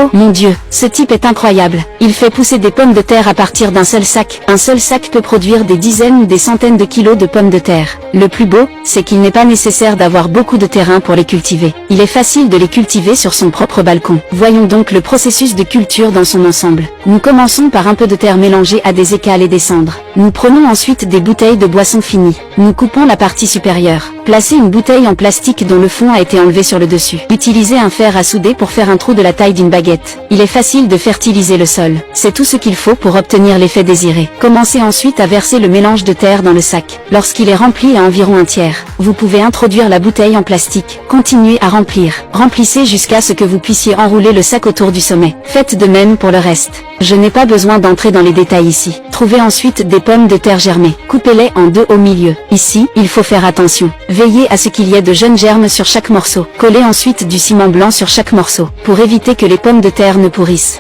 Oh mon Dieu, ce type est incroyable. Il fait pousser des pommes de terre à partir d'un seul sac. Un seul sac peut produire des dizaines ou des centaines de kilos de pommes de terre. Le plus beau, c'est qu'il n'est pas nécessaire d'avoir beaucoup de terrain pour les cultiver. Il est facile de les cultiver sur son propre balcon. Voyons donc le processus de culture dans son ensemble. Nous commençons par un peu de terre mélangée à des écales et des cendres. Nous prenons ensuite des bouteilles de boisson finie. Nous coupons la partie supérieure. Placez une bouteille en plastique dont le fond a été enlevé sur le dessus. Utilisez un fer à souder pour faire un trou de la taille d'une baguette. Il est facile de fertiliser le sol. C'est tout ce qu'il faut pour obtenir l'effet désiré. Commencez ensuite à verser le mélange de terre dans le sac. Lorsqu'il est rempli à environ un tiers, vous pouvez introduire la bouteille en plastique. Continuez à remplir. Remplissez jusqu'à ce que vous puissiez enrouler le sac autour du sommet. Faites de même pour le reste. Je n'ai pas besoin d'entrer dans les détails ici. Trouvez ensuite des pommes de terre germées. Coupez-les en deux au milieu. Ici, il faut faire attention. Veillez à ce qu'il y ait de jeunes germes sur chaque morceau. Collez ensuite du ciment blanc sur chaque morceau, pour éviter que les pommes de terre ne pourrissent.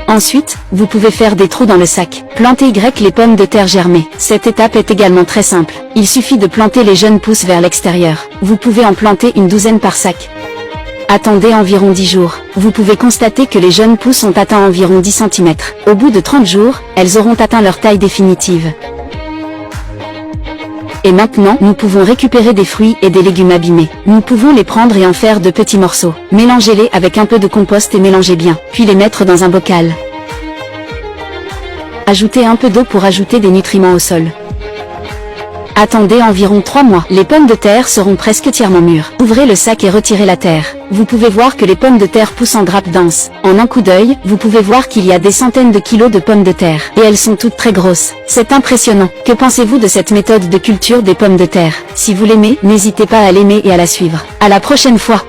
Ensuite, vous pouvez faire des trous dans le sac. Plantez les pommes de terre germées. Cette étape est également très simple. Il suffit de planter les jeunes pousses vers l'extérieur. Vous pouvez en planter une douzaine par sac. Attendez environ 10 jours. Vous pouvez constater que les jeunes pousses ont atteint environ 10 cm. Au bout de 30 jours, elles auront atteint leur taille définitive. Et maintenant, nous pouvons récupérer des fruits et des légumes abîmés. Nous pouvons les prendre et en faire de petits morceaux. Mélangez-les avec un peu de compost et mélangez bien, puis les mettre dans un bocal. Ajoutez un peu d'eau pour ajouter des nutriments au sol. Attendez environ 3 mois. Les pommes de terre seront presque entièrement mûres. Ouvrez le sac et retirez la terre. Vous pouvez voir que les pommes de terre poussent en grappes denses. En un coup d'œil, vous pouvez voir qu'il y a des centaines de kilos de pommes de terre. Et elles sont toutes très grosses. C'est impressionnant. Que pensez-vous de cette méthode de culture des pommes de terre? Si vous l'aimez, n'hésitez pas à l'aimer et à la suivre. À la prochaine fois.